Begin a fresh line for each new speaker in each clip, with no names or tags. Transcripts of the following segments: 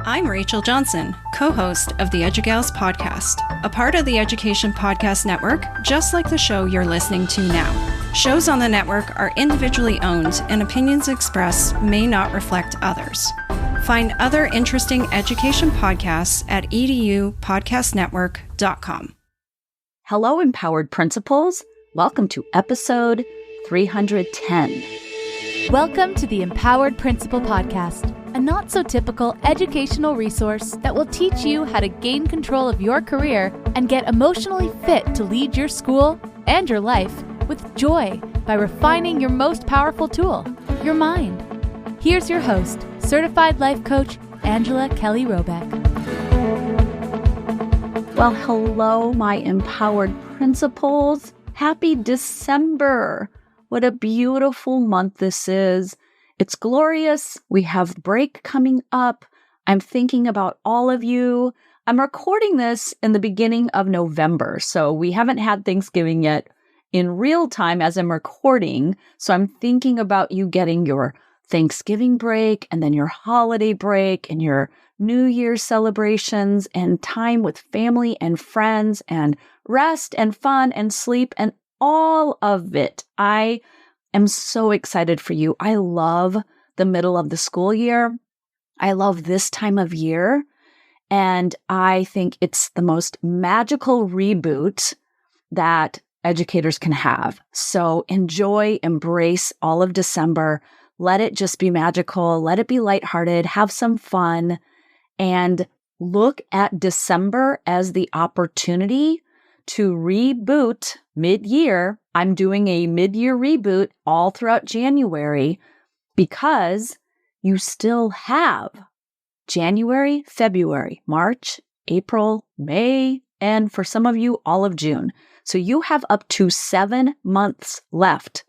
I'm Rachel Johnson, co-host of the EduGals podcast, a part of the Education Podcast Network, just like the show you're listening to now. Shows on the network are individually owned, and opinions expressed may not reflect others. Find other interesting education podcasts at edupodcastnetwork.com.
Hello, empowered principals. Welcome to episode 310.
Welcome to the Empowered Principal Podcast, a not-so-typical educational resource that will teach you how to gain control of your career and get emotionally fit to lead your school and your life with joy by refining your most powerful tool, your mind. Here's your host, Certified Life Coach, Angela Kelly Robeck.
Well, hello, my empowered principals. Happy December. What a beautiful month this is. It's glorious. We have break coming up. I'm thinking about all of you. I'm recording this in the beginning of November, so we haven't had Thanksgiving yet in real time as I'm recording. So I'm thinking about you getting your Thanksgiving break and then your holiday break and your New Year's celebrations and time with family and friends and rest and fun and sleep and all of it. I am so excited for you. I love the middle of the school year. I love this time of year. And I think it's the most magical reboot that educators can have. So enjoy, embrace all of December. Let it just be magical. Let it be lighthearted. Have some fun. And look at December as the opportunity to reboot mid-year. I'm doing a mid-year reboot all throughout January because you still have January, February, March, April, May, and for some of you, all of June. So you have up to 7 months left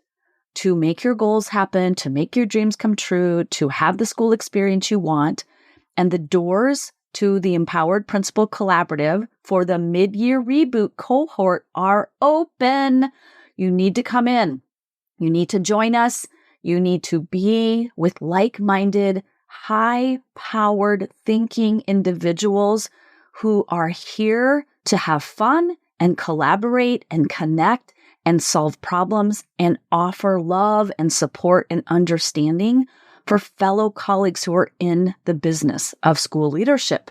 to make your goals happen, to make your dreams come true, to have the school experience you want. And the doors to the Empowered Principal Collaborative for the mid-year reboot cohort are open. You need to come in. You need to join us. You need to be with like-minded, high-powered thinking individuals who are here to have fun and collaborate and connect and solve problems and offer love and support and understanding for fellow colleagues who are in the business of school leadership.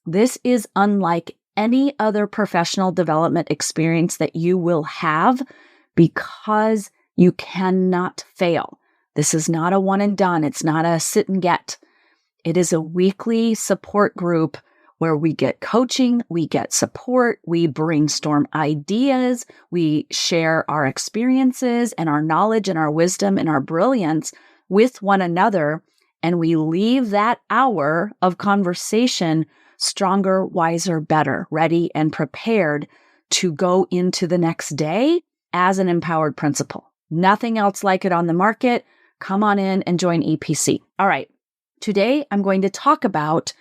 This is unlike any other professional development experience that you will have because you cannot fail. This is not a one and done. It's not a sit and get. It is a weekly support group where we get coaching, we get support, we brainstorm ideas, we share our experiences and our knowledge and our wisdom and our brilliance with one another, and we leave that hour of conversation stronger, wiser, better, ready, and prepared to go into the next day as an empowered principal. Nothing else like it on the market. Come on in and join EPC. All right. Today, I'm going to talk about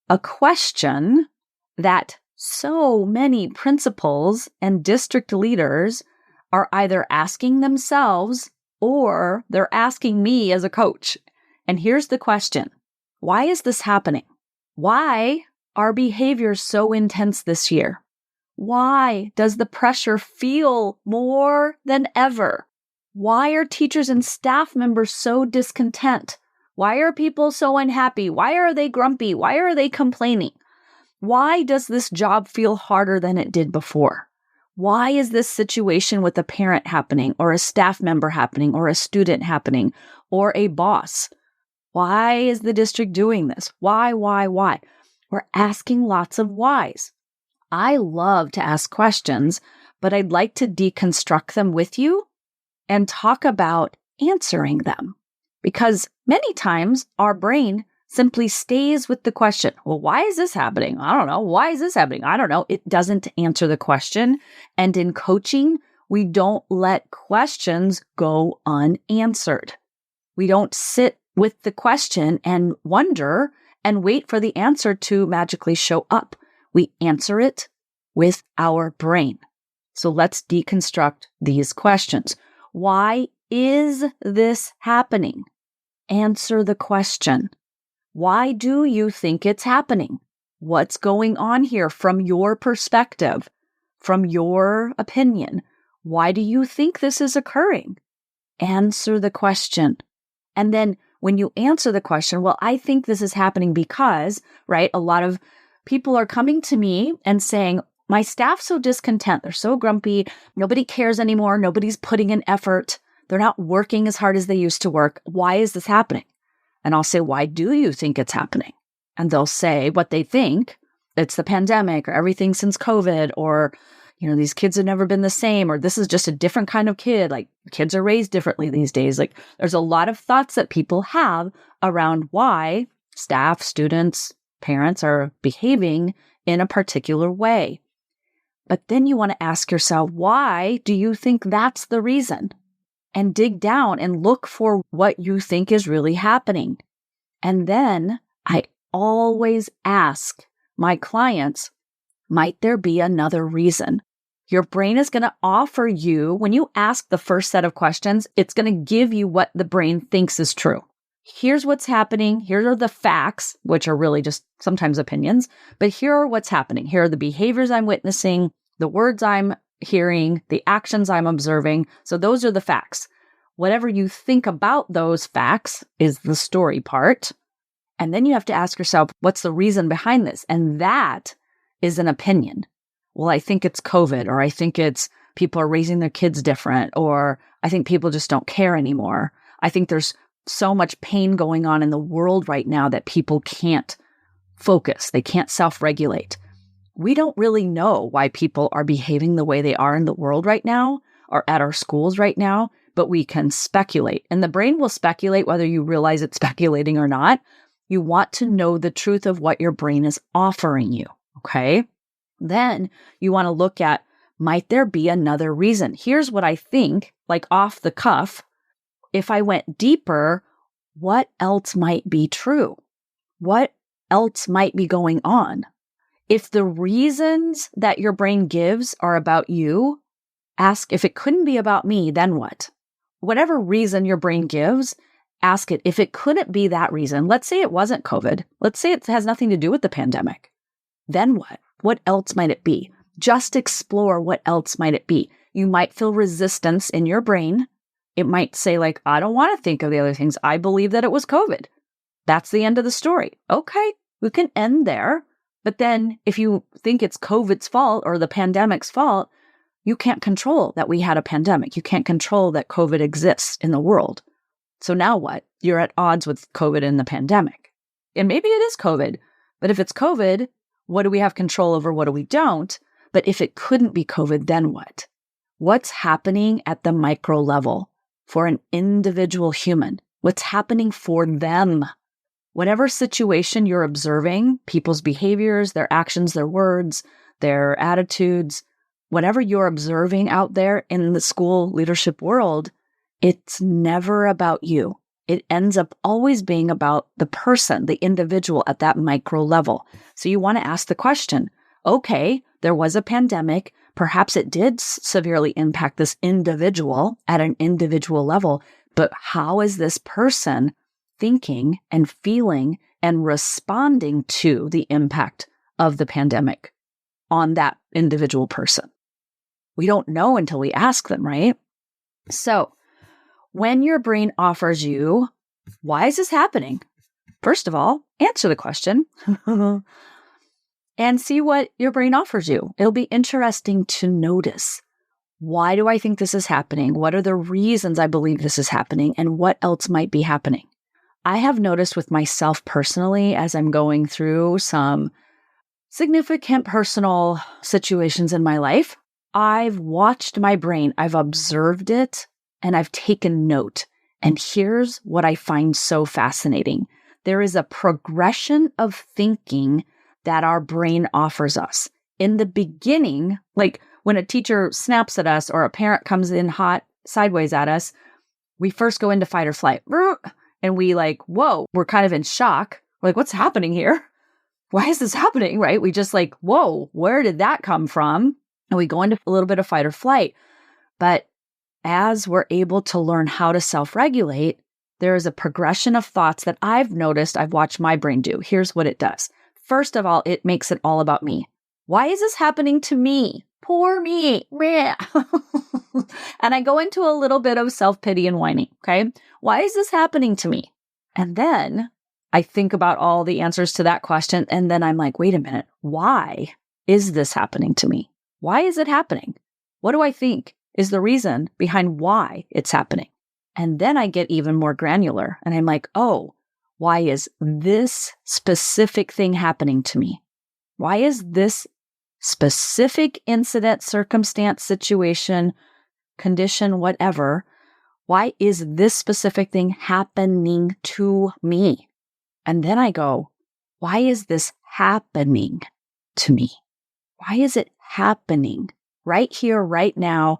a question that so many principals and district leaders are either asking themselves or they're asking me as a coach. And here's the question. Why is this happening? Why are behaviors so intense this year? Why does the pressure feel more than ever? Why are teachers and staff members so discontent? Why are people so unhappy? Why are they grumpy? Why are they complaining? Why does this job feel harder than it did before? Why is this situation with a parent happening, or a staff member happening, or a student happening, or a boss? Why is the district doing this? Why? We're asking lots of whys. I love to ask questions, but I'd like to deconstruct them with you and talk about answering them. Because many times our brain simply stays with the question, well, why is this happening? I don't know. Why is this happening? I don't know. It doesn't answer the question. And in coaching, we don't let questions go unanswered. We don't sit with the question and wonder and wait for the answer to magically show up. We answer it with our brain. So let's deconstruct these questions. Why is this happening? Answer the question. Why do you think it's happening? What's going on here from your perspective, from your opinion? Why do you think this is occurring? Answer the question. And then when you answer the question, well, I think this is happening because, right, a lot of people are coming to me and saying, my staff's so discontent. They're so grumpy. Nobody cares anymore. Nobody's putting in effort. They're not working as hard as they used to work. Why is this happening? And I'll say, why do you think it's happening? And they'll say what they think. It's the pandemic or everything since COVID, or, these kids have never been the same, or this is just a different kind of kid. Like, kids are raised differently these days. Like, there's a lot of thoughts that people have around why staff, students, parents are behaving in a particular way. But then you want to ask yourself, why do you think that's the reason? And dig down and look for what you think is really happening. And then I always ask my clients, might there be another reason? Your brain is going to offer you, when you ask the first set of questions, it's going to give you what the brain thinks is true. Here's what's happening. Here are the facts, which are really just sometimes opinions, but here are what's happening. Here are the behaviors I'm witnessing, the words I'm hearing, the actions I'm observing. So those are the facts. Whatever you think about those facts is the story part. And then you have to ask yourself, what's the reason behind this? And that is an opinion. Well, I think it's COVID, or I think it's people are raising their kids different, or I think people just don't care anymore. I think there's so much pain going on in the world right now that people can't focus. They can't self-regulate. We don't really know why people are behaving the way they are in the world right now or at our schools right now, but we can speculate. And the brain will speculate whether you realize it's speculating or not. You want to know the truth of what your brain is offering you, okay? Then you want to look at, might there be another reason? Here's what I think, like off the cuff. If I went deeper, what else might be true? What else might be going on? If the reasons that your brain gives are about you, ask, if it couldn't be about me, then what? Whatever reason your brain gives, ask it, if it couldn't be that reason, let's say it wasn't COVID, let's say it has nothing to do with the pandemic, then what? What else might it be? Just explore what else might it be. You might feel resistance in your brain. It might say like, I don't want to think of the other things. I believe that it was COVID. That's the end of the story. Okay, we can end there. But then if you think it's COVID's fault or the pandemic's fault, you can't control that we had a pandemic. You can't control that COVID exists in the world. So now what? You're at odds with COVID and the pandemic. And maybe it is COVID. But if it's COVID, what do we have control over? What do we don't? But if it couldn't be COVID, then what? What's happening at the micro level for an individual human? What's happening for them? Whatever situation you're observing, people's behaviors, their actions, their words, their attitudes, whatever you're observing out there in the school leadership world, it's never about you. It ends up always being about the person, the individual at that micro level. So you want to ask the question, okay, there was a pandemic. Perhaps it did severely impact this individual at an individual level, but how is this person thinking and feeling and responding to the impact of the pandemic on that individual person? We don't know until we ask them, right? So when your brain offers you, why is this happening? First of all, answer the question and see what your brain offers you. It'll be interesting to notice. Why do I think this is happening? What are the reasons I believe this is happening? And what else might be happening? I have noticed with myself personally, as I'm going through some significant personal situations in my life, I've watched my brain, I've observed it, and I've taken note. And here's what I find so fascinating. There is a progression of thinking that our brain offers us. In the beginning, like when a teacher snaps at us or a parent comes in hot sideways at us, we first go into fight or flight. And we like, whoa, we're kind of in shock. We're like, what's happening here? Why is this happening, right? We just like, whoa, where did that come from? And we go into a little bit of fight or flight. But as we're able to learn how to self-regulate, there is a progression of thoughts that I've noticed I've watched my brain do. Here's what it does. First of all, it makes it all about me. Why is this happening to me? Poor me. Meh. And I go into a little bit of self-pity and whining, okay? Why is this happening to me? And then I think about all the answers to that question, and then I'm like, wait a minute, why is this happening to me? Why is it happening? What do I think is the reason behind why it's happening? And then I get even more granular, and I'm like, oh, why is this specific thing happening to me? Why is this specific incident, circumstance, situation, condition, whatever, why is this specific thing happening to me? And then I go, why is this happening to me? Why is it happening right here, right now?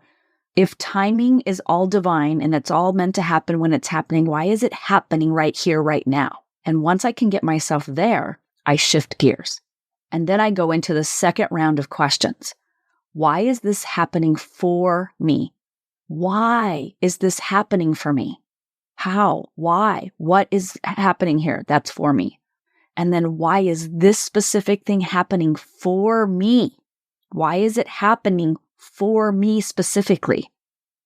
If timing is all divine and it's all meant to happen when it's happening, why is it happening right here, right now? And once I can get myself there, I shift gears. And then I go into the second round of questions. Why is this happening for me? Why is this happening for me? How? Why? What is happening here? That's for me. And then why is this specific thing happening for me? Why is it happening for me specifically?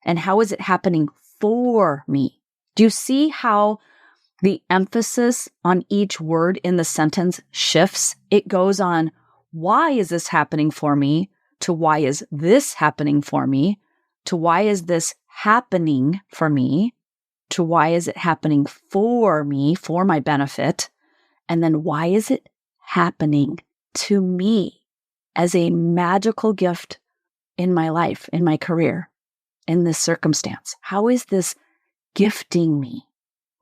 And how is it happening for me? Do you see how the emphasis on each word in the sentence shifts? It goes on, why is this happening for me? To why is this happening for me? To why is this happening for me? To why is it happening for me, for my benefit? And then why is it happening to me as a magical gift in my life, in my career, in this circumstance? How is this gifting me?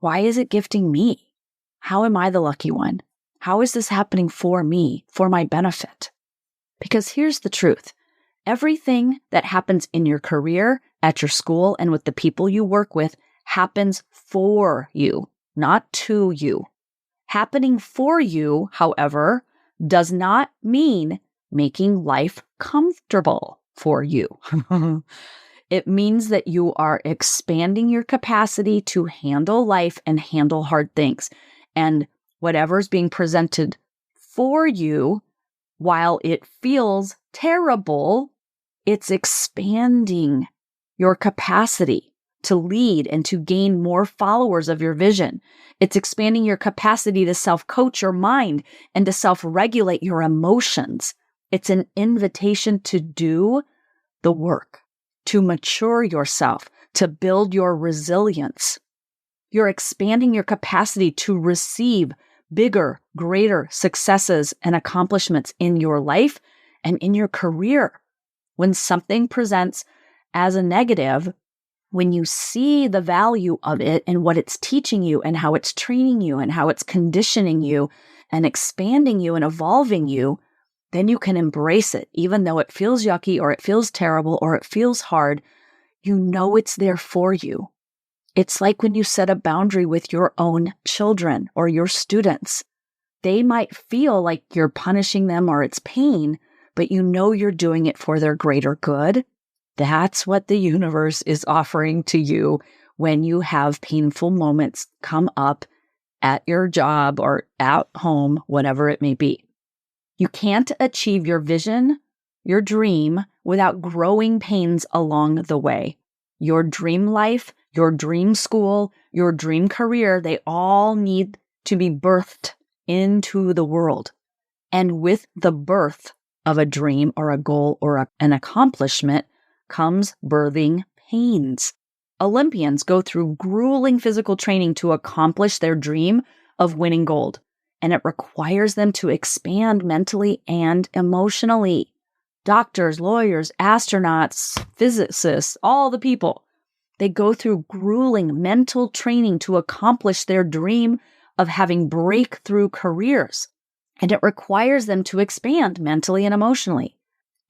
Why is it gifting me? How am I the lucky one? How is this happening for me, for my benefit? Because here's the truth. Everything that happens in your career, at your school, and with the people you work with happens for you, not to you. Happening for you, however, does not mean making life comfortable for you. It means that you are expanding your capacity to handle life and handle hard things. And whatever's being presented for you, while it feels terrible, it's expanding your capacity to lead and to gain more followers of your vision. It's expanding your capacity to self-coach your mind and to self-regulate your emotions. It's an invitation to do the work, to mature yourself, to build your resilience. You're expanding your capacity to receive bigger, greater successes and accomplishments in your life and in your career. When something presents as a negative, when you see the value of it and what it's teaching you and how it's training you and how it's conditioning you and expanding you and evolving you, then you can embrace it. Even though it feels yucky or it feels terrible or it feels hard, you know it's there for you. It's like when you set a boundary with your own children or your students. They might feel like you're punishing them or it's pain, but you know you're doing it for their greater good. That's what the universe is offering to you when you have painful moments come up at your job or at home, whatever it may be. You can't achieve your vision, your dream, without growing pains along the way. Your dream life, your dream school, your dream career, they all need to be birthed into the world. And with the birth of a dream or a goal or an accomplishment comes birthing pains. Olympians go through grueling physical training to accomplish their dream of winning gold, and it requires them to expand mentally and emotionally. Doctors, lawyers, astronauts, physicists, all the people, they go through grueling mental training to accomplish their dream of having breakthrough careers, and it requires them to expand mentally and emotionally.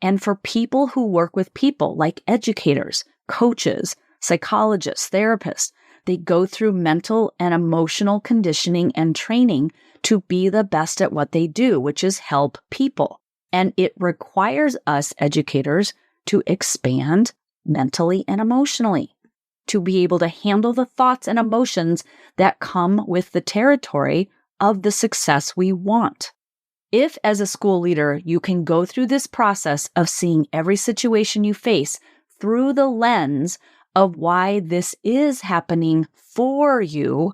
And for people who work with people, like educators, coaches, psychologists, therapists, they go through mental and emotional conditioning and training to be the best at what they do, which is help people. And it requires us educators to expand mentally and emotionally. to be able to handle the thoughts and emotions that come with the territory of the success we want. If, as a school leader, you can go through this process of seeing every situation you face through the lens of why this is happening for you,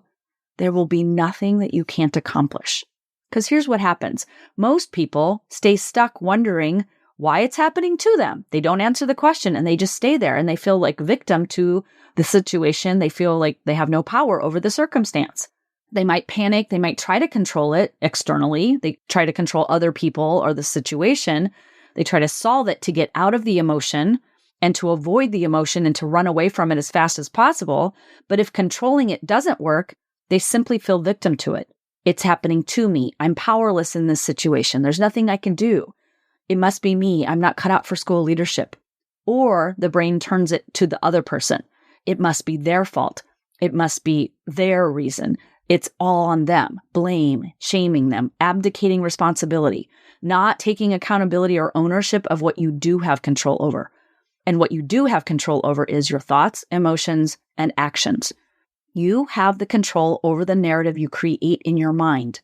there will be nothing that you can't accomplish. Because here's what happens. Most people stay stuck wondering why it's happening to them. They don't answer the question and they just stay there and they feel like victim to the situation. They feel like they have no power over the circumstance. They might panic. They might try to control it externally. They try to control other people or the situation. They try to solve it to get out of the emotion and to avoid the emotion and to run away from it as fast as possible. But if controlling it doesn't work, they simply feel victim to it. It's happening to me. I'm powerless in this situation. There's nothing I can do. It must be me. I'm not cut out for school leadership. Or the brain turns it to the other person. It must be their fault. It must be their reason. It's all on them. Blame, shaming them, abdicating responsibility, not taking accountability or ownership of what you do have control over. And what you do have control over is your thoughts, emotions, and actions. You have the control over the narrative you create in your mind,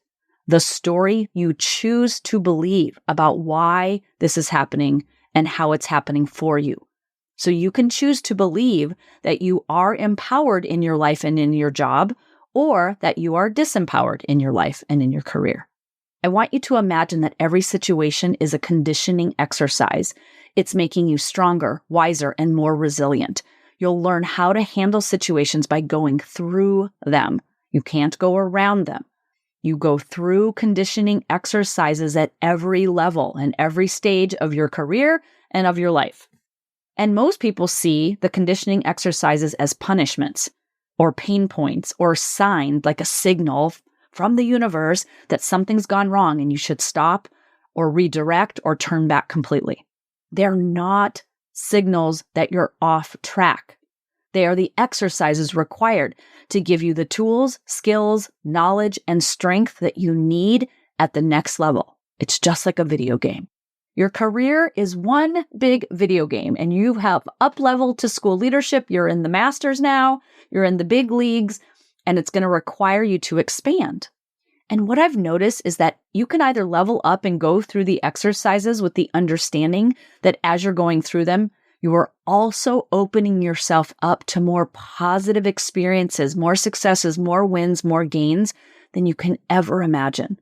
the story you choose to believe about why this is happening and how it's happening for you. So you can choose to believe that you are empowered in your life and in your job, or that you are disempowered in your life and in your career. I want you to imagine that every situation is a conditioning exercise. It's making you stronger, wiser, and more resilient. You'll learn how to handle situations by going through them. You can't go around them. You go through conditioning exercises at every level and every stage of your career and of your life. And most people see the conditioning exercises as punishments or pain points or signs, like a signal from the universe that something's gone wrong and you should stop or redirect or turn back completely. They're not signals that you're off track. They are the exercises required to give you the tools, skills, knowledge, and strength that you need at the next level. It's just like a video game. Your career is one big video game, and you have up-leveled to school leadership. You're in the masters now. You're in the big leagues, and it's going to require you to expand. And what I've noticed is that you can either level up and go through the exercises with the understanding that as you're going through them, you are also opening yourself up to more positive experiences, more successes, more wins, more gains than you can ever imagine.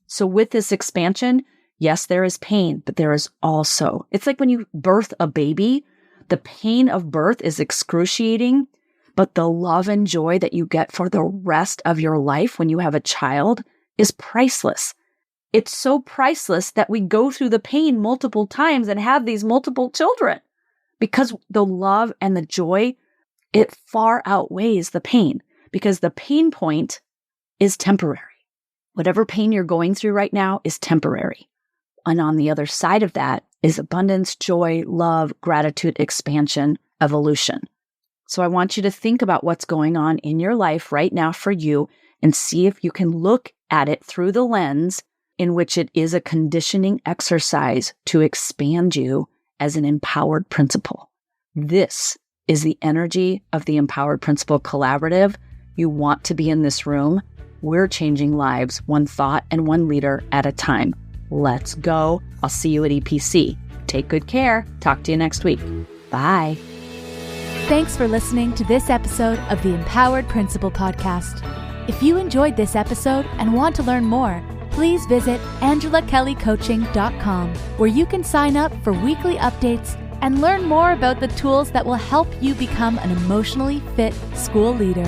So with this expansion, yes, there is pain, but there is also, it's like when you birth a baby, the pain of birth is excruciating, but the love and joy that you get for the rest of your life when you have a child is priceless. It's so priceless that we go through the pain multiple times and have these multiple children because the love and the joy, it far outweighs the pain because the pain point is temporary. Whatever pain you're going through right now is temporary. And on the other side of that is abundance, joy, love, gratitude, expansion, evolution. So I want you to think about what's going on in your life right now for you and see if you can look at it through the lens in which it is a conditioning exercise to expand you as an empowered principal. This is the energy of the Empowered Principal Collaborative. You want to be in this room. We're changing lives one thought and one leader at a time. Let's go. I'll see you at EPC. Take good care. Talk to you next week. Bye.
Thanks for listening to this episode of the Empowered Principal Podcast. If you enjoyed this episode and want to learn more, please visit angelakellycoaching.com, where you can sign up for weekly updates and learn more about the tools that will help you become an emotionally fit school leader.